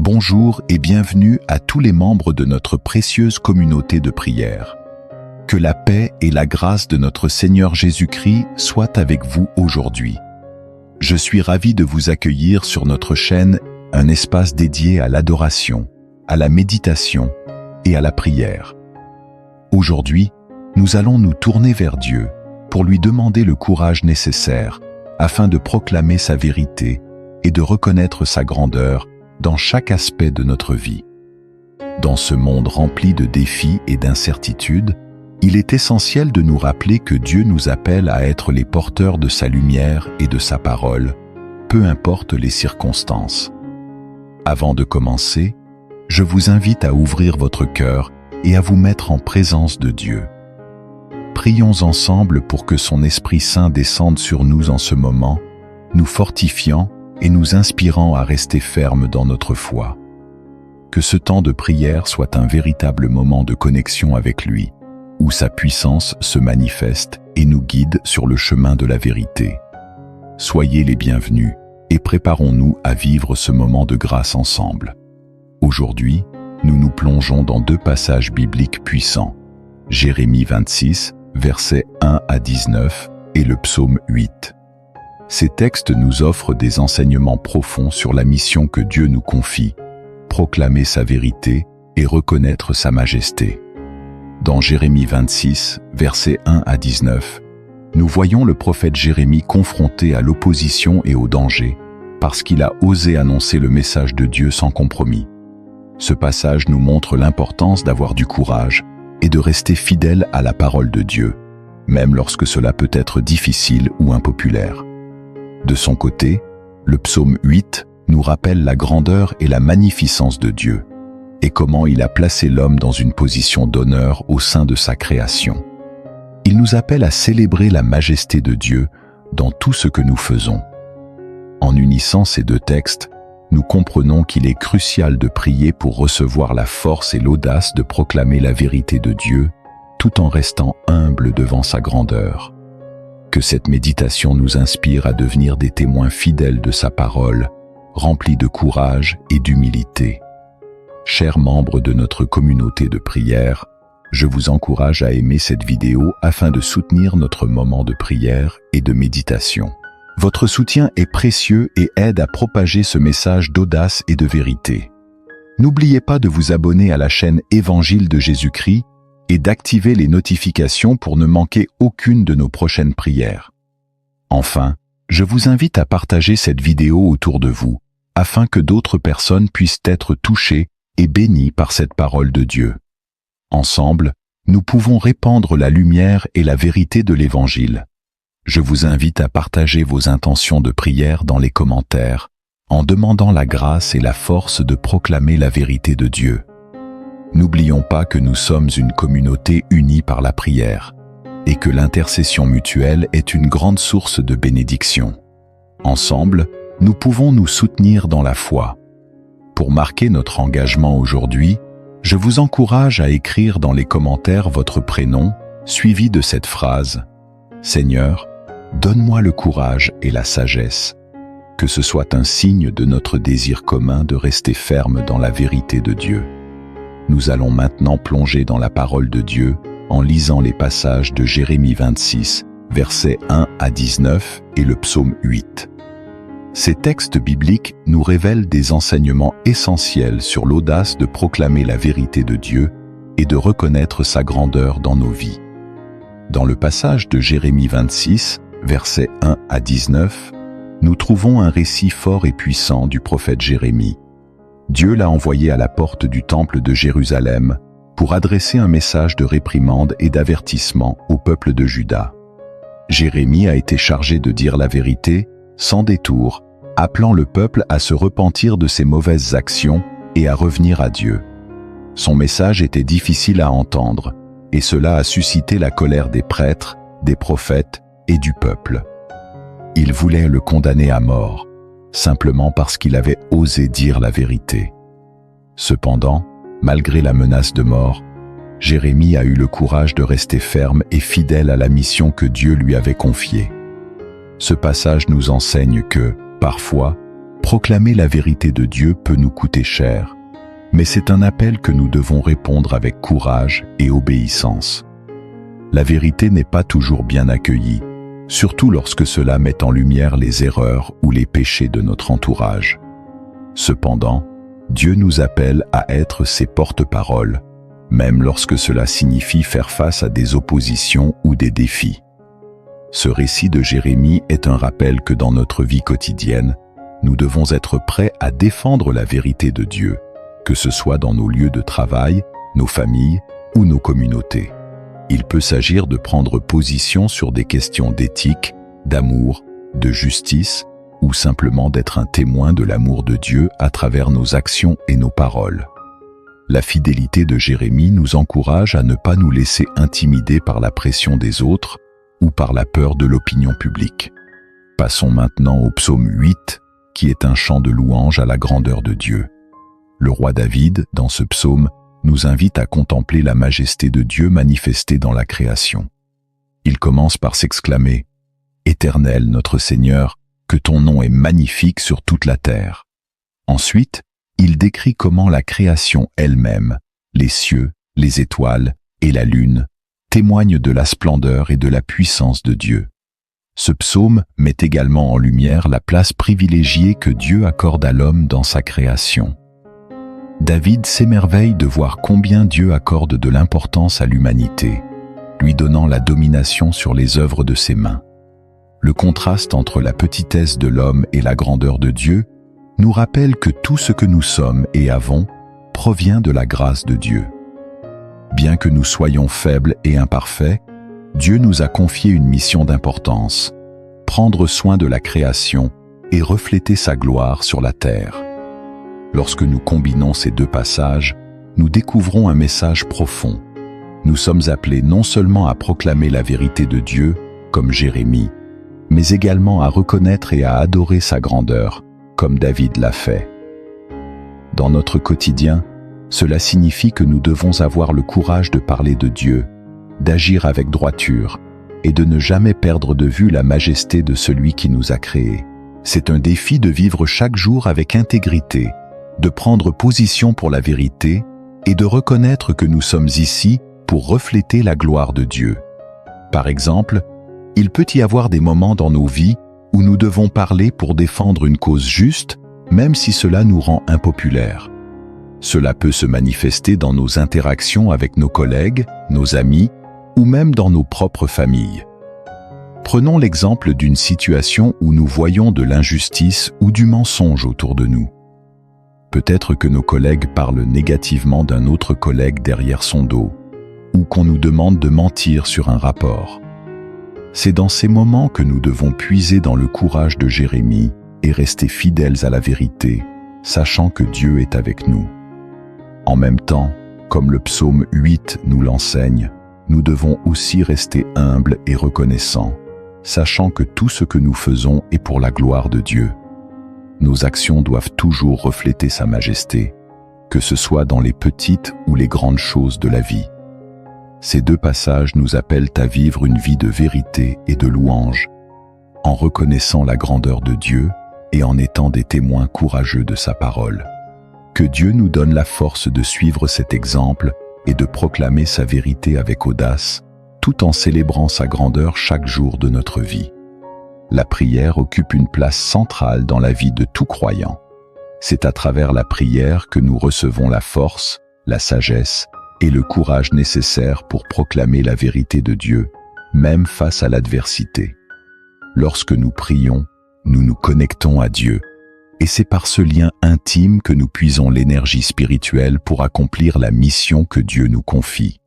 Bonjour et bienvenue à tous les membres de notre précieuse communauté de prière. Que la paix et la grâce de notre Seigneur Jésus-Christ soient avec vous aujourd'hui. Je suis ravi de vous accueillir sur notre chaîne, un espace dédié à l'adoration, à la méditation et à la prière. Aujourd'hui, nous allons nous tourner vers Dieu pour lui demander le courage nécessaire afin de proclamer sa vérité et de reconnaître sa grandeur dans chaque aspect de notre vie. Dans ce monde rempli de défis et d'incertitudes, il est essentiel de nous rappeler que Dieu nous appelle à être les porteurs de sa lumière et de sa parole, peu importe les circonstances. Avant de commencer, je vous invite à ouvrir votre cœur et à vous mettre en présence de Dieu. Prions ensemble pour que son Esprit Saint descende sur nous en ce moment, nous fortifiant et nous inspirant à rester fermes dans notre foi. Que ce temps de prière soit un véritable moment de connexion avec lui, où sa puissance se manifeste et nous guide sur le chemin de la vérité. Soyez les bienvenus et préparons-nous à vivre ce moment de grâce ensemble. Aujourd'hui, nous nous plongeons dans deux passages bibliques puissants, Jérémie 26, versets 1 à 19 et le psaume 8. Ces textes nous offrent des enseignements profonds sur la mission que Dieu nous confie, proclamer sa vérité et reconnaître sa majesté. Dans Jérémie 26, versets 1 à 19, nous voyons le prophète Jérémie confronté à l'opposition et au danger, parce qu'il a osé annoncer le message de Dieu sans compromis. Ce passage nous montre l'importance d'avoir du courage et de rester fidèle à la parole de Dieu, même lorsque cela peut être difficile ou impopulaire. De son côté, le psaume 8 nous rappelle la grandeur et la magnificence de Dieu, et comment il a placé l'homme dans une position d'honneur au sein de sa création. Il nous appelle à célébrer la majesté de Dieu dans tout ce que nous faisons. En unissant ces deux textes, nous comprenons qu'il est crucial de prier pour recevoir la force et l'audace de proclamer la vérité de Dieu, tout en restant humble devant sa grandeur. Que cette méditation nous inspire à devenir des témoins fidèles de sa parole, remplis de courage et d'humilité. Chers membres de notre communauté de prière, je vous encourage à aimer cette vidéo afin de soutenir notre moment de prière et de méditation. Votre soutien est précieux et aide à propager ce message d'audace et de vérité. N'oubliez pas de vous abonner à la chaîne Évangile de Jésus-Christ et d'activer les notifications pour ne manquer aucune de nos prochaines prières. Enfin, je vous invite à partager cette vidéo autour de vous, afin que d'autres personnes puissent être touchées et bénies par cette parole de Dieu. Ensemble, nous pouvons répandre la lumière et la vérité de l'Évangile. Je vous invite à partager vos intentions de prière dans les commentaires, en demandant la grâce et la force de proclamer la vérité de Dieu. N'oublions pas que nous sommes une communauté unie par la prière, et que l'intercession mutuelle est une grande source de bénédiction. Ensemble, nous pouvons nous soutenir dans la foi. Pour marquer notre engagement aujourd'hui, je vous encourage à écrire dans les commentaires votre prénom, suivi de cette phrase « Seigneur, donne-moi le courage et la sagesse », que ce soit un signe de notre désir commun de rester ferme dans la vérité de Dieu. Nous allons maintenant plonger dans la parole de Dieu en lisant les passages de Jérémie 26, versets 1 à 19 et le psaume 8. Ces textes bibliques nous révèlent des enseignements essentiels sur l'audace de proclamer la vérité de Dieu et de reconnaître sa grandeur dans nos vies. Dans le passage de Jérémie 26, versets 1 à 19, nous trouvons un récit fort et puissant du prophète Jérémie. Dieu l'a envoyé à la porte du temple de Jérusalem pour adresser un message de réprimande et d'avertissement au peuple de Juda. Jérémie a été chargé de dire la vérité, sans détour, appelant le peuple à se repentir de ses mauvaises actions et à revenir à Dieu. Son message était difficile à entendre, et cela a suscité la colère des prêtres, des prophètes et du peuple. Ils voulaient le condamner à mort, simplement parce qu'il avait osé dire la vérité. Cependant, malgré la menace de mort, Jérémie a eu le courage de rester ferme et fidèle à la mission que Dieu lui avait confiée. Ce passage nous enseigne que, parfois, Proclamer la vérité de Dieu peut nous coûter cher, mais c'est un appel que nous devons répondre avec courage et obéissance. La vérité n'est pas toujours bien accueillie, surtout lorsque cela met en lumière les erreurs ou les péchés de notre entourage. Cependant, Dieu nous appelle à être ses porte-paroles, même lorsque cela signifie faire face à des oppositions ou des défis. Ce récit de Jérémie est un rappel que dans notre vie quotidienne, nous devons être prêts à défendre la vérité de Dieu, que ce soit dans nos lieux de travail, nos familles ou nos communautés. Il peut s'agir de prendre position sur des questions d'éthique, d'amour, de justice, ou simplement d'être un témoin de l'amour de Dieu à travers nos actions et nos paroles. La fidélité de Jérémie nous encourage à ne pas nous laisser intimider par la pression des autres ou par la peur de l'opinion publique. Passons maintenant au psaume 8, qui est un chant de louange à la grandeur de Dieu. Le roi David, dans ce psaume, nous invite à contempler la majesté de Dieu manifestée dans la création. Il commence par s'exclamer « Éternel, notre Seigneur, que ton nom est magnifique sur toute la terre. » Ensuite, il décrit comment la création elle-même, les cieux, les étoiles et la lune, témoignent de la splendeur et de la puissance de Dieu. Ce psaume met également en lumière la place privilégiée que Dieu accorde à l'homme dans sa création. David s'émerveille de voir combien Dieu accorde de l'importance à l'humanité, lui donnant la domination sur les œuvres de ses mains. Le contraste entre la petitesse de l'homme et la grandeur de Dieu nous rappelle que tout ce que nous sommes et avons provient de la grâce de Dieu. Bien que nous soyons faibles et imparfaits, Dieu nous a confié une mission d'importance, prendre soin de la création et refléter sa gloire sur la terre. Lorsque nous combinons ces deux passages, nous découvrons un message profond. Nous sommes appelés non seulement à proclamer la vérité de Dieu, comme Jérémie, mais également à reconnaître et à adorer sa grandeur, comme David l'a fait. Dans notre quotidien, cela signifie que nous devons avoir le courage de parler de Dieu, d'agir avec droiture et de ne jamais perdre de vue la majesté de celui qui nous a créés. C'est un défi de vivre chaque jour avec intégrité, de prendre position pour la vérité et de reconnaître que nous sommes ici pour refléter la gloire de Dieu. Par exemple, il peut y avoir des moments dans nos vies où nous devons parler pour défendre une cause juste, même si cela nous rend impopulaires. Cela peut se manifester dans nos interactions avec nos collègues, nos amis, ou même dans nos propres familles. Prenons l'exemple d'une situation où nous voyons de l'injustice ou du mensonge autour de nous. Peut-être que nos collègues parlent négativement d'un autre collègue derrière son dos, ou qu'on nous demande de mentir sur un rapport. C'est dans ces moments que nous devons puiser dans le courage de Jérémie et rester fidèles à la vérité, sachant que Dieu est avec nous. En même temps, comme le psaume 8 nous l'enseigne, nous devons aussi rester humbles et reconnaissants, sachant que tout ce que nous faisons est pour la gloire de Dieu. Nos actions doivent toujours refléter sa majesté, que ce soit dans les petites ou les grandes choses de la vie. Ces deux passages nous appellent à vivre une vie de vérité et de louange, en reconnaissant la grandeur de Dieu et en étant des témoins courageux de sa parole. Que Dieu nous donne la force de suivre cet exemple et de proclamer sa vérité avec audace, tout en célébrant sa grandeur chaque jour de notre vie. La prière occupe une place centrale dans la vie de tout croyant. C'est à travers la prière que nous recevons la force, la sagesse et le courage nécessaires pour proclamer la vérité de Dieu, même face à l'adversité. Lorsque nous prions, nous nous connectons à Dieu, et c'est par ce lien intime que nous puisons l'énergie spirituelle pour accomplir la mission que Dieu nous confie.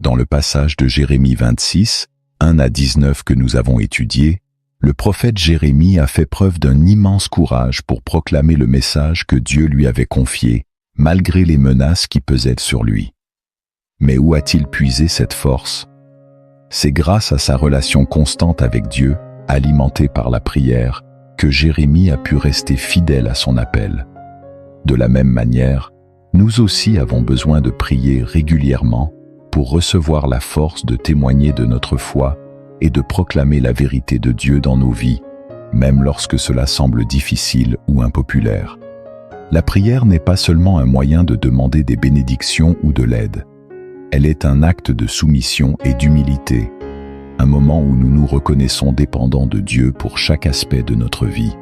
Dans le passage de Jérémie 26, 1 à 19 que nous avons étudié, le prophète Jérémie a fait preuve d'un immense courage pour proclamer le message que Dieu lui avait confié, malgré les menaces qui pesaient sur lui. Mais où a-t-il puisé cette force? C'est grâce à sa relation constante avec Dieu, alimentée par la prière, que Jérémie a pu rester fidèle à son appel. De la même manière, nous aussi avons besoin de prier régulièrement pour recevoir la force de témoigner de notre foi et de proclamer la vérité de Dieu dans nos vies, même lorsque cela semble difficile ou impopulaire. La prière n'est pas seulement un moyen de demander des bénédictions ou de l'aide. Elle est un acte de soumission et d'humilité, un moment où nous nous reconnaissons dépendants de Dieu pour chaque aspect de notre vie.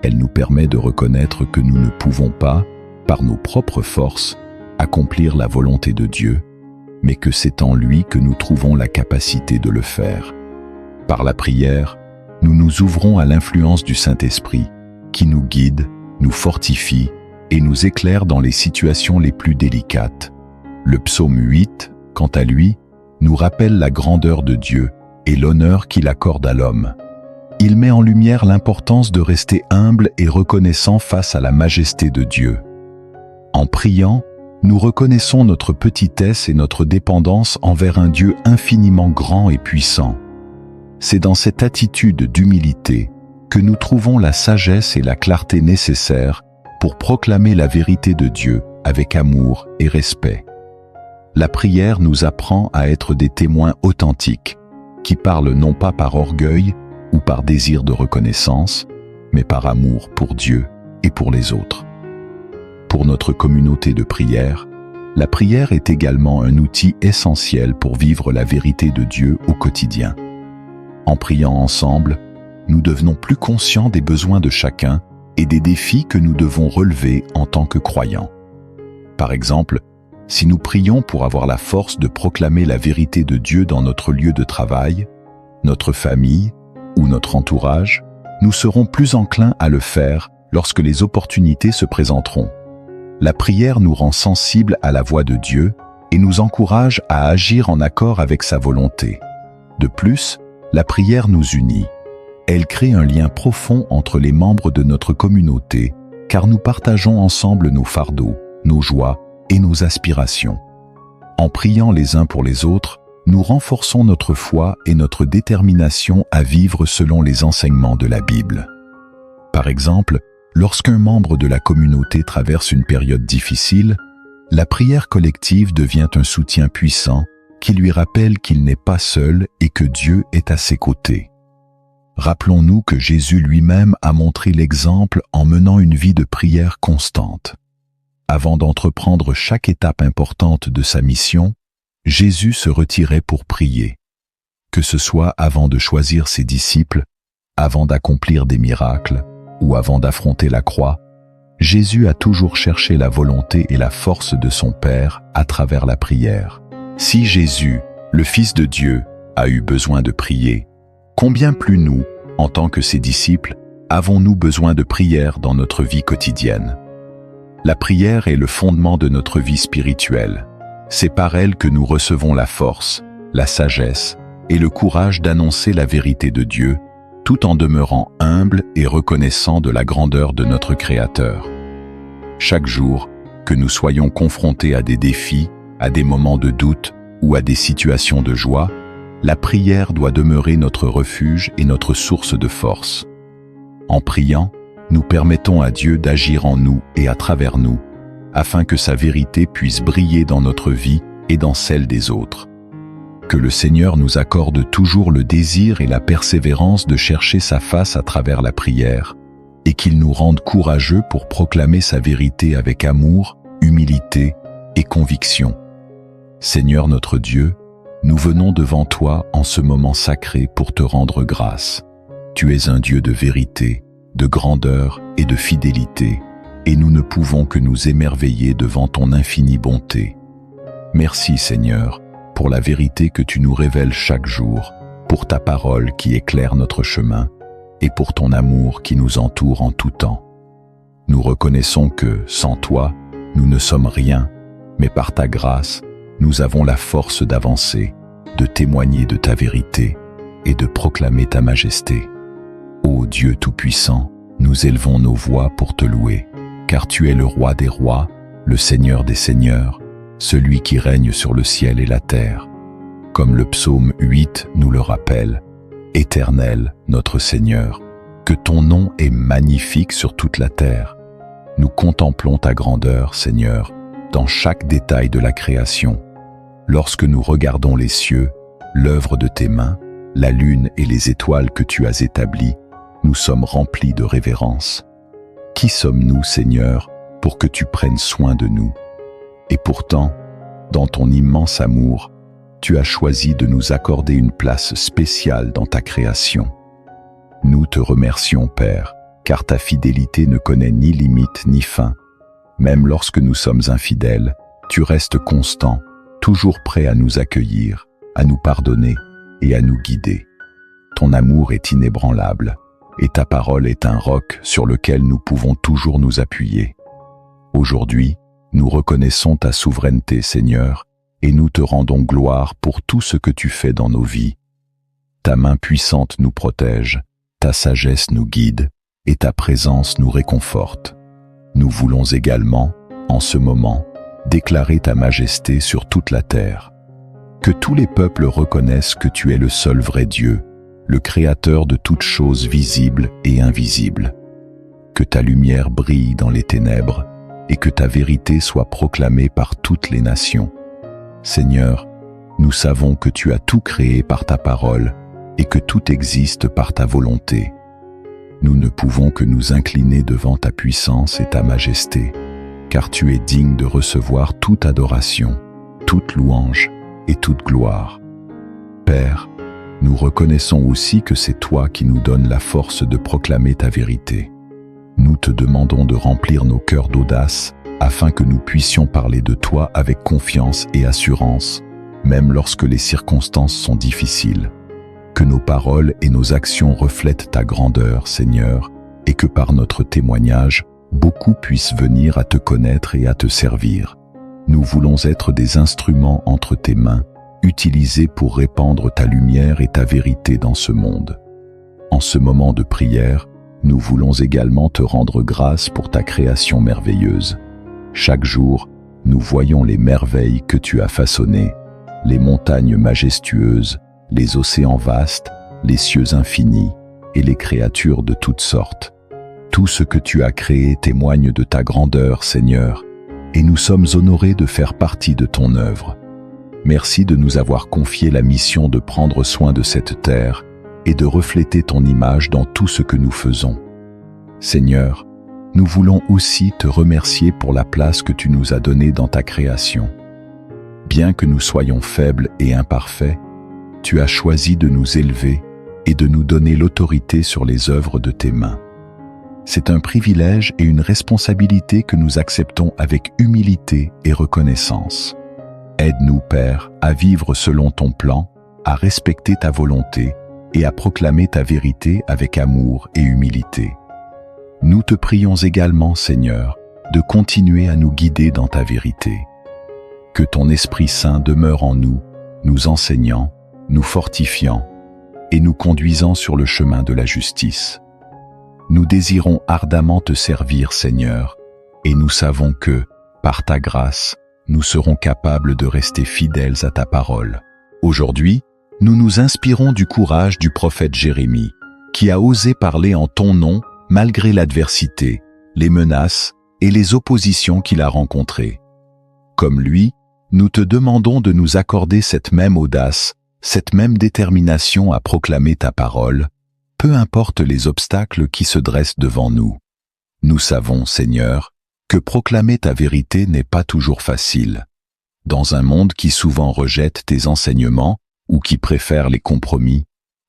Elle nous permet de reconnaître que nous ne pouvons pas, par nos propres forces, accomplir la volonté de Dieu, mais que c'est en lui que nous trouvons la capacité de le faire. Par la prière, nous nous ouvrons à l'influence du Saint-Esprit, qui nous guide, nous fortifie et nous éclaire dans les situations les plus délicates. Le psaume 8, quant à lui, nous rappelle la grandeur de Dieu et l'honneur qu'il accorde à l'homme. Il met en lumière l'importance de rester humble et reconnaissant face à la majesté de Dieu. En priant, nous reconnaissons notre petitesse et notre dépendance envers un Dieu infiniment grand et puissant. C'est dans cette attitude d'humilité que nous trouvons la sagesse et la clarté nécessaires pour proclamer la vérité de Dieu avec amour et respect. La prière nous apprend à être des témoins authentiques, qui parlent non pas par orgueil ou par désir de reconnaissance, mais par amour pour Dieu et pour les autres. Pour notre communauté de prière, la prière est également un outil essentiel pour vivre la vérité de Dieu au quotidien. En priant ensemble, nous devenons plus conscients des besoins de chacun et des défis que nous devons relever en tant que croyants. Par exemple, si nous prions pour avoir la force de proclamer la vérité de Dieu dans notre lieu de travail, notre famille ou notre entourage, nous serons plus enclins à le faire lorsque les opportunités se présenteront. La prière nous rend sensibles à la voix de Dieu et nous encourage à agir en accord avec sa volonté. De plus, la prière nous unit. Elle crée un lien profond entre les membres de notre communauté, car nous partageons ensemble nos fardeaux, nos joies et nos aspirations. En priant les uns pour les autres, nous renforçons notre foi et notre détermination à vivre selon les enseignements de la Bible. Par exemple, lorsqu'un membre de la communauté traverse une période difficile, la prière collective devient un soutien puissant qui lui rappelle qu'il n'est pas seul et que Dieu est à ses côtés. Rappelons-nous que Jésus lui-même a montré l'exemple en menant une vie de prière constante. Avant d'entreprendre chaque étape importante de sa mission, Jésus se retirait pour prier. Que ce soit avant de choisir ses disciples, avant d'accomplir des miracles ou avant d'affronter la croix, Jésus a toujours cherché la volonté et la force de son Père à travers la prière. Si Jésus, le Fils de Dieu, a eu besoin de prier, combien plus nous, en tant que ses disciples, avons-nous besoin de prière dans notre vie quotidienne? La prière est le fondement de notre vie spirituelle. C'est par elle que nous recevons la force, la sagesse et le courage d'annoncer la vérité de Dieu, tout en demeurant humble et reconnaissant de la grandeur de notre Créateur. Chaque jour, que nous soyons confrontés à des défis, à des moments de doute ou à des situations de joie, la prière doit demeurer notre refuge et notre source de force. En priant, nous permettons à Dieu d'agir en nous et à travers nous, afin que sa vérité puisse briller dans notre vie et dans celle des autres. Que le Seigneur nous accorde toujours le désir et la persévérance de chercher sa face à travers la prière, et qu'il nous rende courageux pour proclamer sa vérité avec amour, humilité et conviction. Seigneur notre Dieu, nous venons devant toi en ce moment sacré pour te rendre grâce. Tu es un Dieu de vérité, de grandeur et de fidélité, et nous ne pouvons que nous émerveiller devant ton infinie bonté. Merci Seigneur, pour la vérité que tu nous révèles chaque jour, pour ta parole qui éclaire notre chemin, et pour ton amour qui nous entoure en tout temps. Nous reconnaissons que, sans toi, nous ne sommes rien, mais par ta grâce, nous avons la force d'avancer, de témoigner de ta vérité et de proclamer ta majesté. Ô Dieu Tout-Puissant, nous élevons nos voix pour te louer, car tu es le Roi des rois, le Seigneur des seigneurs, celui qui règne sur le ciel et la terre. Comme le psaume 8 nous le rappelle, « Éternel, notre Seigneur, que ton nom est magnifique sur toute la terre. Nous contemplons ta grandeur, Seigneur, dans chaque détail de la création. Lorsque nous regardons les cieux, l'œuvre de tes mains, la lune et les étoiles que tu as établies, nous sommes remplis de révérence. Qui sommes-nous, Seigneur, pour que tu prennes soin de nous? Et pourtant, dans ton immense amour, tu as choisi de nous accorder une place spéciale dans ta création. Nous te remercions, Père, car ta fidélité ne connaît ni limite ni fin. Même lorsque nous sommes infidèles, tu restes constant, toujours prêt à nous accueillir, à nous pardonner et à nous guider. Ton amour est inébranlable, et ta parole est un roc sur lequel nous pouvons toujours nous appuyer. Aujourd'hui, nous reconnaissons ta souveraineté, Seigneur, et nous te rendons gloire pour tout ce que tu fais dans nos vies. Ta main puissante nous protège, ta sagesse nous guide, et ta présence nous réconforte. Nous voulons également, en ce moment, déclarer ta majesté sur toute la terre. Que tous les peuples reconnaissent que tu es le seul vrai Dieu, le Créateur de toutes choses visibles et invisibles. Que ta lumière brille dans les ténèbres et que ta vérité soit proclamée par toutes les nations. Seigneur, nous savons que tu as tout créé par ta parole et que tout existe par ta volonté. Nous ne pouvons que nous incliner devant ta puissance et ta majesté, car tu es digne de recevoir toute adoration, toute louange et toute gloire. Père, nous reconnaissons aussi que c'est toi qui nous donnes la force de proclamer ta vérité. Nous te demandons de remplir nos cœurs d'audace afin que nous puissions parler de toi avec confiance et assurance, même lorsque les circonstances sont difficiles. Que nos paroles et nos actions reflètent ta grandeur, Seigneur, et que par notre témoignage, beaucoup puissent venir à te connaître et à te servir. Nous voulons être des instruments entre tes mains, utilisés pour répandre ta lumière et ta vérité dans ce monde. En ce moment de prière, nous voulons également te rendre grâce pour ta création merveilleuse. Chaque jour, nous voyons les merveilles que tu as façonnées, les montagnes majestueuses, les océans vastes, les cieux infinis et les créatures de toutes sortes. Tout ce que tu as créé témoigne de ta grandeur, Seigneur, et nous sommes honorés de faire partie de ton œuvre. Merci de nous avoir confié la mission de prendre soin de cette terre et de refléter ton image dans tout ce que nous faisons. Seigneur, nous voulons aussi te remercier pour la place que tu nous as donnée dans ta création. Bien que nous soyons faibles et imparfaits, tu as choisi de nous élever et de nous donner l'autorité sur les œuvres de tes mains. C'est un privilège et une responsabilité que nous acceptons avec humilité et reconnaissance. Aide-nous, Père, à vivre selon ton plan, à respecter ta volonté et à proclamer ta vérité avec amour et humilité. Nous te prions également, Seigneur, de continuer à nous guider dans ta vérité. Que ton Esprit Saint demeure en nous, nous enseignant, nous fortifiant et nous conduisant sur le chemin de la justice. Nous désirons ardemment te servir, Seigneur, et nous savons que, par ta grâce, nous serons capables de rester fidèles à ta parole. Aujourd'hui, nous nous inspirons du courage du prophète Jérémie, qui a osé parler en ton nom malgré l'adversité, les menaces et les oppositions qu'il a rencontrées. Comme lui, nous te demandons de nous accorder cette même audace, cette même détermination à proclamer ta parole, peu importe les obstacles qui se dressent devant nous. Nous savons, Seigneur, que proclamer ta vérité n'est pas toujours facile. Dans un monde qui souvent rejette tes enseignements ou qui préfère les compromis,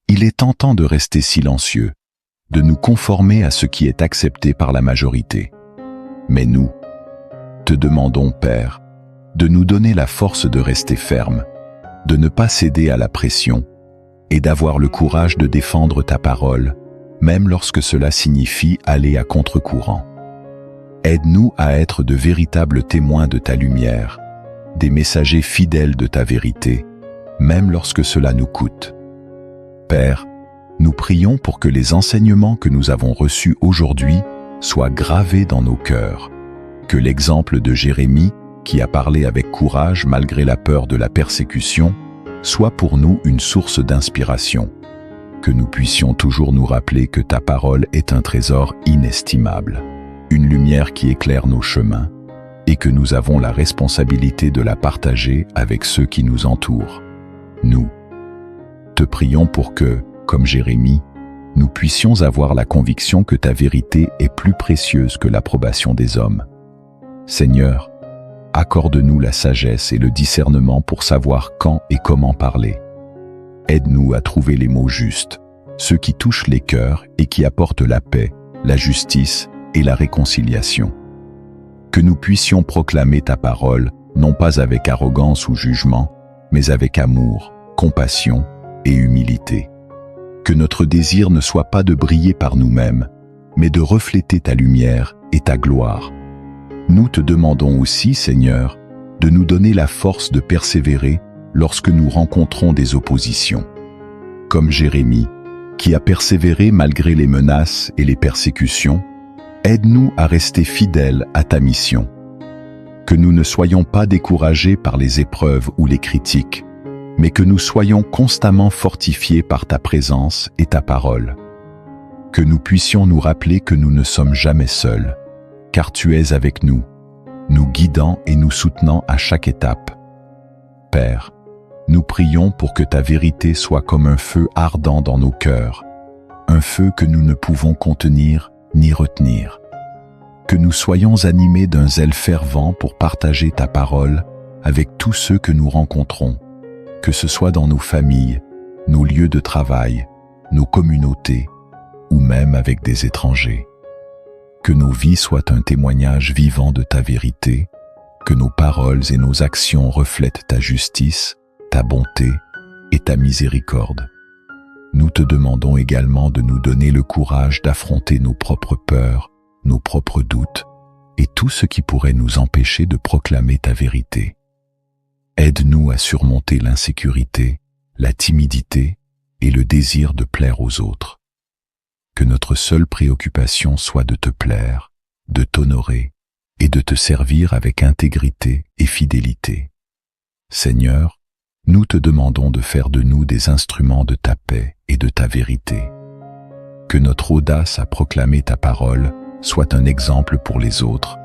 il est tentant de rester silencieux, de nous conformer à ce qui est accepté par la majorité. Mais nous, te demandons, Père, de nous donner la force de rester ferme, de ne pas céder à la pression et d'avoir le courage de défendre ta parole, même lorsque cela signifie aller à contre-courant. Aide-nous à être de véritables témoins de ta lumière, des messagers fidèles de ta vérité, même lorsque cela nous coûte. Père, nous prions pour que les enseignements que nous avons reçus aujourd'hui soient gravés dans nos cœurs, que l'exemple de Jérémie, qui a parlé avec courage malgré la peur de la persécution, soit pour nous une source d'inspiration, que nous puissions toujours nous rappeler que ta parole est un trésor inestimable, une lumière qui éclaire nos chemins, et que nous avons la responsabilité de la partager avec ceux qui nous entourent. Nous te prions pour que, comme Jérémie, nous puissions avoir la conviction que ta vérité est plus précieuse que l'approbation des hommes. Seigneur, accorde-nous la sagesse et le discernement pour savoir quand et comment parler. Aide-nous à trouver les mots justes, ceux qui touchent les cœurs et qui apportent la paix, la justice et la réconciliation. Que nous puissions proclamer ta parole, non pas avec arrogance ou jugement, mais avec amour, compassion et humilité. Que notre désir ne soit pas de briller par nous-mêmes, mais de refléter ta lumière et ta gloire. Nous te demandons aussi, Seigneur, de nous donner la force de persévérer lorsque nous rencontrons des oppositions. Comme Jérémie, qui a persévéré malgré les menaces et les persécutions, aide-nous à rester fidèles à ta mission. Que nous ne soyons pas découragés par les épreuves ou les critiques, mais que nous soyons constamment fortifiés par ta présence et ta parole. Que nous puissions nous rappeler que nous ne sommes jamais seuls, car tu es avec nous, nous guidant et nous soutenant à chaque étape. Père, nous prions pour que ta vérité soit comme un feu ardent dans nos cœurs, un feu que nous ne pouvons contenir ni retenir. Que nous soyons animés d'un zèle fervent pour partager ta parole avec tous ceux que nous rencontrons, que ce soit dans nos familles, nos lieux de travail, nos communautés, ou même avec des étrangers. Que nos vies soient un témoignage vivant de ta vérité, que nos paroles et nos actions reflètent ta justice, ta bonté et ta miséricorde. Nous te demandons également de nous donner le courage d'affronter nos propres peurs, nos propres doutes et tout ce qui pourrait nous empêcher de proclamer ta vérité. Aide-nous à surmonter l'insécurité, la timidité et le désir de plaire aux autres. Que notre seule préoccupation soit de te plaire, de t'honorer et de te servir avec intégrité et fidélité. Seigneur, nous te demandons de faire de nous des instruments de ta paix et de ta vérité. Que notre audace à proclamer ta parole soit un exemple pour les autres,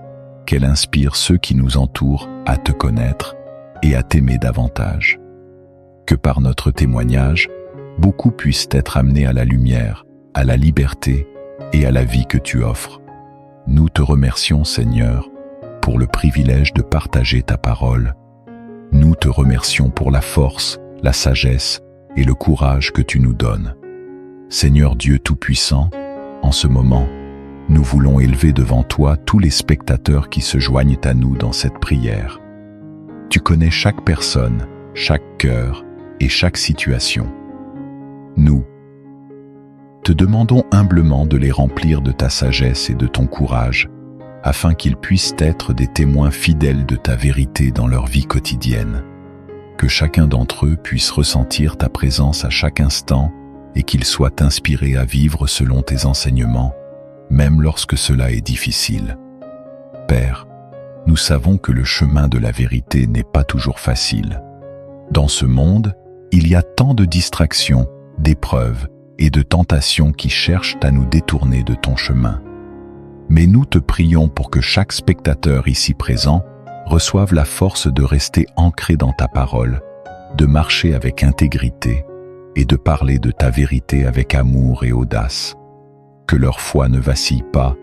qu'elle inspire ceux qui nous entourent à te connaître et à t'aimer davantage. Que par notre témoignage, beaucoup puissent être amenés à la lumière, à la liberté et à la vie que tu offres. Nous te remercions, Seigneur, pour le privilège de partager ta parole. Nous te remercions pour la force, la sagesse et le courage que tu nous donnes. Seigneur Dieu Tout-Puissant, en ce moment, nous voulons élever devant toi tous les spectateurs qui se joignent à nous dans cette prière. Tu connais chaque personne, chaque cœur et chaque situation. Nous te demandons humblement de les remplir de ta sagesse et de ton courage, afin qu'ils puissent être des témoins fidèles de ta vérité dans leur vie quotidienne. Que chacun d'entre eux puisse ressentir ta présence à chaque instant et qu'ils soient inspirés à vivre selon tes enseignements, même lorsque cela est difficile. Père, nous savons que le chemin de la vérité n'est pas toujours facile. Dans ce monde, il y a tant de distractions, d'épreuves et de tentations qui cherchent à nous détourner de ton chemin. Mais nous te prions pour que chaque spectateur ici présent reçoive la force de rester ancré dans ta parole, de marcher avec intégrité et de parler de ta vérité avec amour et audace. Que leur foi ne vacille pas,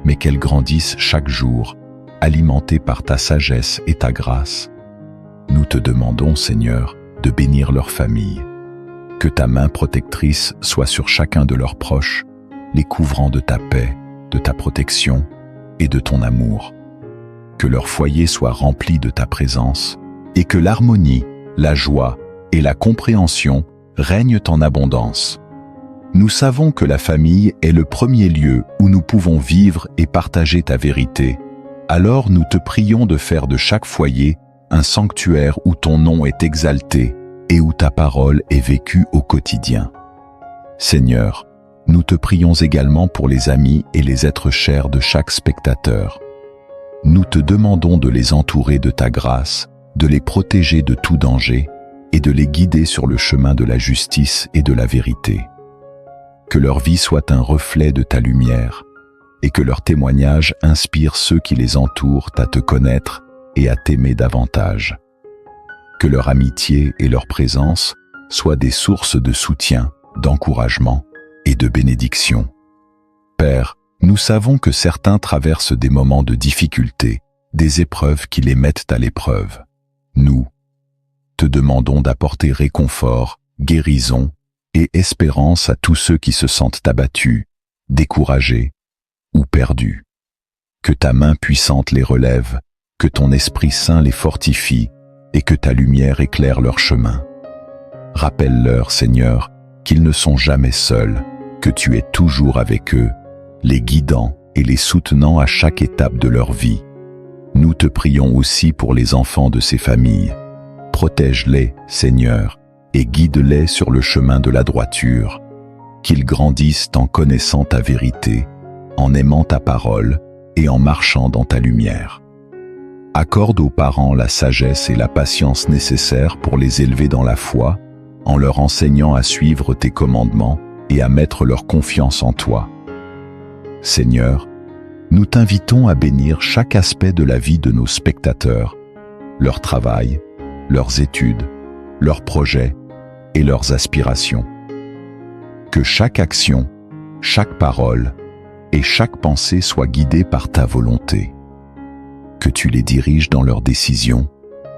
mais qu'elle grandisse chaque jour, alimentée par ta sagesse et ta grâce. Nous te demandons, Seigneur, de bénir leur famille. Que ta main protectrice soit sur chacun de leurs proches, les couvrant de ta paix, de ta protection et de ton amour. Que leur foyer soit rempli de ta présence et que l'harmonie, la joie et la compréhension règnent en abondance. Nous savons que la famille est le premier lieu où nous pouvons vivre et partager ta vérité. Alors nous te prions de faire de chaque foyer un sanctuaire où ton nom est exalté et où ta parole est vécue au quotidien. Seigneur, nous te prions également pour les amis et les êtres chers de chaque spectateur. Nous te demandons de les entourer de ta grâce, de les protéger de tout danger et de les guider sur le chemin de la justice et de la vérité. Que leur vie soit un reflet de ta lumière et que leur témoignage inspire ceux qui les entourent à te connaître et à t'aimer davantage. Que leur amitié et leur présence soient des sources de soutien, d'encouragement et de bénédiction. Père, nous savons que certains traversent des moments de difficulté, des épreuves qui les mettent à l'épreuve. Nous te demandons d'apporter réconfort, guérison et espérance à tous ceux qui se sentent abattus, découragés ou perdus. Que ta main puissante les relève, que ton Esprit Saint les fortifie et que ta lumière éclaire leur chemin. Rappelle-leur, Seigneur, qu'ils ne sont jamais seuls, que tu es toujours avec eux, les guidant et les soutenant à chaque étape de leur vie. Nous te prions aussi pour les enfants de ces familles. Protège-les, Seigneur, et guide-les sur le chemin de la droiture. Qu'ils grandissent en connaissant ta vérité, en aimant ta parole et en marchant dans ta lumière. Accorde aux parents la sagesse et la patience nécessaires pour les élever dans la foi, en leur enseignant à suivre tes commandements et à mettre leur confiance en toi. Seigneur, nous t'invitons à bénir chaque aspect de la vie de nos spectateurs, leur travail, leurs études, leurs projets et leurs aspirations. Que chaque action, chaque parole et chaque pensée soient guidées par ta volonté. Que tu les diriges dans leurs décisions,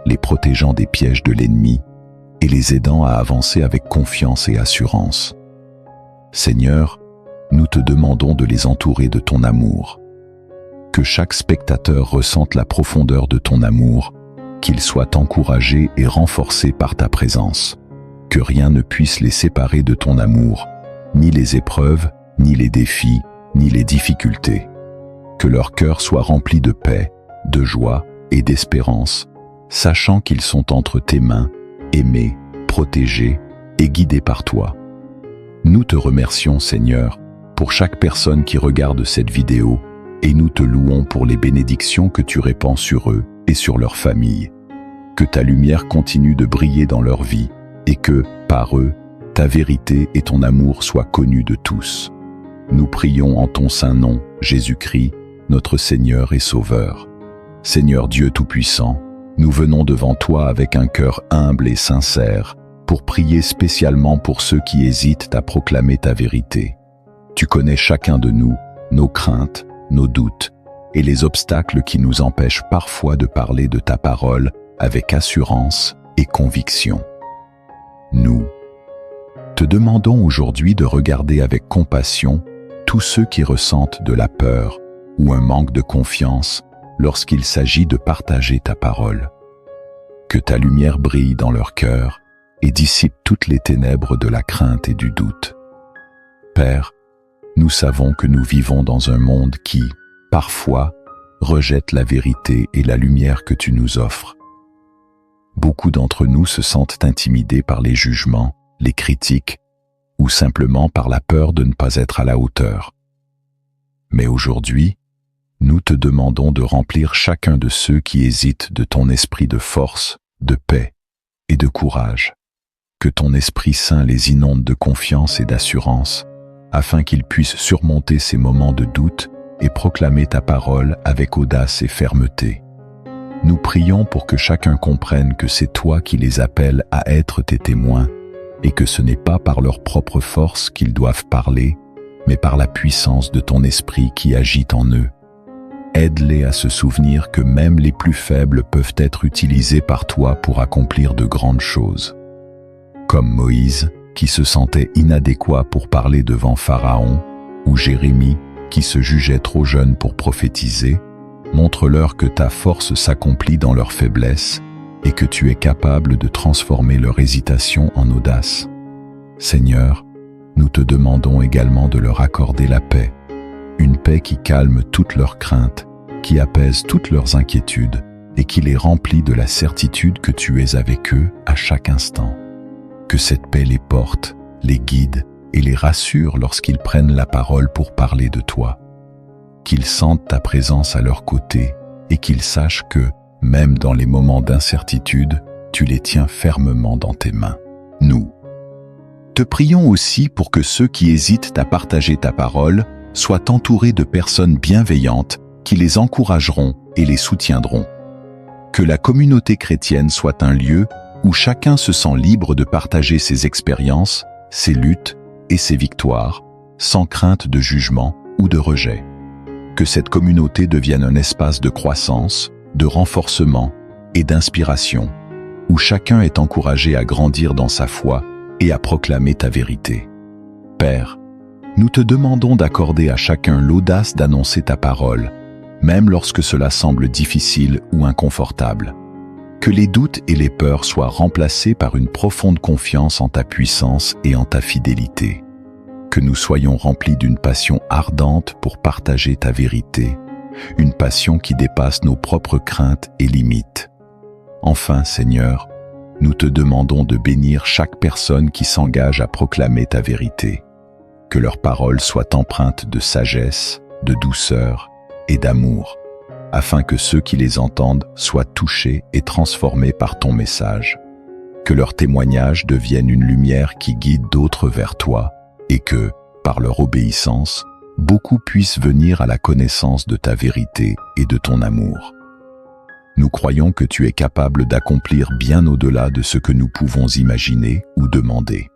les protégeant des pièges de l'ennemi et les aidant à avancer avec confiance et assurance. Seigneur, nous te demandons de les entourer de ton amour. Que chaque spectateur ressente la profondeur de ton amour, qu'il soit encouragé et renforcé par ta présence. Que rien ne puisse les séparer de ton amour, ni les épreuves, ni les défis, ni les difficultés. Que leur cœur soit rempli de paix, de joie et d'espérance, sachant qu'ils sont entre tes mains, aimés, protégés et guidés par toi. Nous te remercions, Seigneur, pour chaque personne qui regarde cette vidéo, et nous te louons pour les bénédictions que tu répands sur eux et sur leur famille. Que ta lumière continue de briller dans leur vie, et que, par eux, ta vérité et ton amour soient connus de tous. Nous prions en ton saint nom, Jésus-Christ, notre Seigneur et Sauveur. Seigneur Dieu Tout-Puissant, nous venons devant toi avec un cœur humble et sincère, pour prier spécialement pour ceux qui hésitent à proclamer ta vérité. Tu connais chacun de nous, nos craintes, nos doutes, et les obstacles qui nous empêchent parfois de parler de ta parole avec assurance et conviction. Nous te demandons aujourd'hui de regarder avec compassion tous ceux qui ressentent de la peur ou un manque de confiance lorsqu'il s'agit de partager ta parole. Que ta lumière brille dans leur cœur et dissipe toutes les ténèbres de la crainte et du doute. Père, nous savons que nous vivons dans un monde qui, parfois, rejette la vérité et la lumière que tu nous offres. Beaucoup d'entre nous se sentent intimidés par les jugements, les critiques, ou simplement par la peur de ne pas être à la hauteur. Mais aujourd'hui, nous te demandons de remplir chacun de ceux qui hésitent de ton esprit de force, de paix et de courage. Que ton Esprit Saint les inonde de confiance et d'assurance, afin qu'ils puissent surmonter ces moments de doute et proclamer ta parole avec audace et fermeté. Nous prions pour que chacun comprenne que c'est toi qui les appelles à être tes témoins et que ce n'est pas par leur propre force qu'ils doivent parler, mais par la puissance de ton esprit qui agit en eux. Aide-les à se souvenir que même les plus faibles peuvent être utilisés par toi pour accomplir de grandes choses. Comme Moïse, qui se sentait inadéquat pour parler devant Pharaon, ou Jérémie, qui se jugeait trop jeune pour prophétiser, montre-leur que ta force s'accomplit dans leur faiblesse et que tu es capable de transformer leur hésitation en audace. Seigneur, nous te demandons également de leur accorder la paix, une paix qui calme toutes leurs craintes, qui apaise toutes leurs inquiétudes et qui les remplit de la certitude que tu es avec eux à chaque instant. Que cette paix les porte, les guide et les rassure lorsqu'ils prennent la parole pour parler de toi. Qu'ils sentent ta présence à leur côté et qu'ils sachent que, même dans les moments d'incertitude, tu les tiens fermement dans tes mains. Nous te prions aussi pour que ceux qui hésitent à partager ta parole soient entourés de personnes bienveillantes qui les encourageront et les soutiendront. Que la communauté chrétienne soit un lieu où chacun se sent libre de partager ses expériences, ses luttes et ses victoires, sans crainte de jugement ou de rejet. Que cette communauté devienne un espace de croissance, de renforcement et d'inspiration, où chacun est encouragé à grandir dans sa foi et à proclamer ta vérité. Père, nous te demandons d'accorder à chacun l'audace d'annoncer ta parole, même lorsque cela semble difficile ou inconfortable. Que les doutes et les peurs soient remplacés par une profonde confiance en ta puissance et en ta fidélité. Que nous soyons remplis d'une passion ardente pour partager ta vérité, une passion qui dépasse nos propres craintes et limites. Enfin, Seigneur, nous te demandons de bénir chaque personne qui s'engage à proclamer ta vérité. Que leurs paroles soient empreintes de sagesse, de douceur et d'amour, afin que ceux qui les entendent soient touchés et transformés par ton message. Que leurs témoignages deviennent une lumière qui guide d'autres vers toi, et que, par leur obéissance, beaucoup puissent venir à la connaissance de ta vérité et de ton amour. Nous croyons que tu es capable d'accomplir bien au-delà de ce que nous pouvons imaginer ou demander.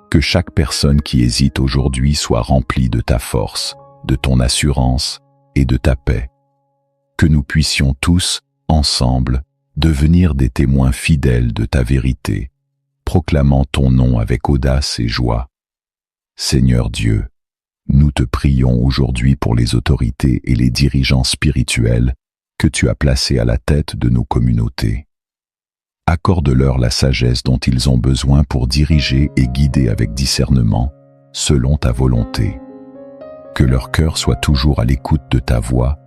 Que chaque personne qui hésite aujourd'hui soit remplie de ta force, de ton assurance et de ta paix. Que nous puissions tous, ensemble, devenir des témoins fidèles de ta vérité, proclamant ton nom avec audace et joie. Seigneur Dieu, nous te prions aujourd'hui pour les autorités et les dirigeants spirituels que tu as placés à la tête de nos communautés. Accorde-leur la sagesse dont ils ont besoin pour diriger et guider avec discernement, selon ta volonté. Que leur cœur soit toujours à l'écoute de ta voix,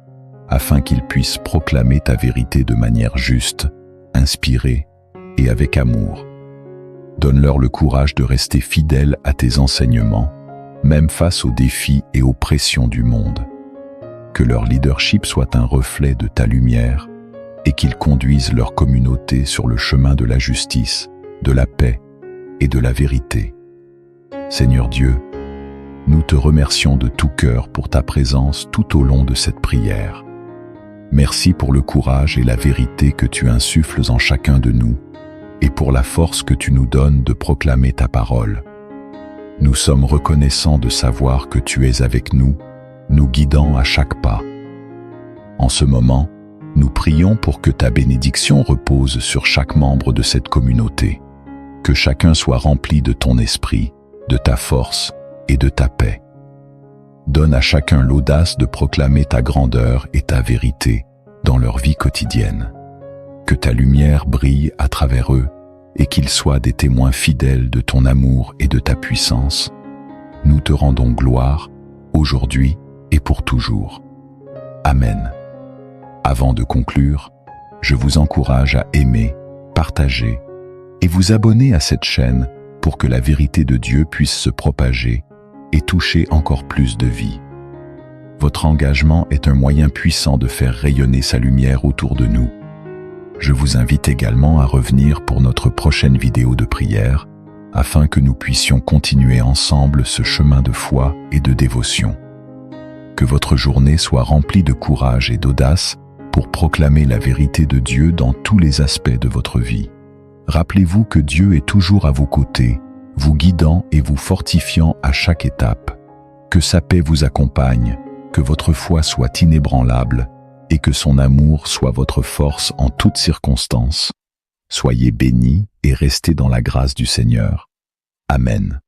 afin qu'ils puissent proclamer ta vérité de manière juste, inspirée et avec amour. Donne-leur le courage de rester fidèles à tes enseignements, même face aux défis et aux pressions du monde. Que leur leadership soit un reflet de ta lumière et qu'ils conduisent leur communauté sur le chemin de la justice, de la paix et de la vérité. Seigneur Dieu, nous te remercions de tout cœur pour ta présence tout au long de cette prière. Merci pour le courage et la vérité que tu insuffles en chacun de nous et pour la force que tu nous donnes de proclamer ta parole. Nous sommes reconnaissants de savoir que tu es avec nous, nous guidant à chaque pas. En ce moment, nous prions pour que ta bénédiction repose sur chaque membre de cette communauté, que chacun soit rempli de ton esprit, de ta force et de ta paix. Donne à chacun l'audace de proclamer ta grandeur et ta vérité dans leur vie quotidienne. Que ta lumière brille à travers eux et qu'ils soient des témoins fidèles de ton amour et de ta puissance. Nous te rendons gloire, aujourd'hui et pour toujours. Amen. Avant de conclure, je vous encourage à aimer, partager et vous abonner à cette chaîne pour que la vérité de Dieu puisse se propager et toucher encore plus de vies. Votre engagement est un moyen puissant de faire rayonner sa lumière autour de nous. Je vous invite également à revenir pour notre prochaine vidéo de prière, afin que nous puissions continuer ensemble ce chemin de foi et de dévotion. Que votre journée soit remplie de courage et d'audace pour proclamer la vérité de Dieu dans tous les aspects de votre vie. Rappelez-vous que Dieu est toujours à vos côtés, vous guidant et vous fortifiant à chaque étape. Que sa paix vous accompagne, que votre foi soit inébranlable et que son amour soit votre force en toutes circonstances. Soyez bénis et restez dans la grâce du Seigneur. Amen.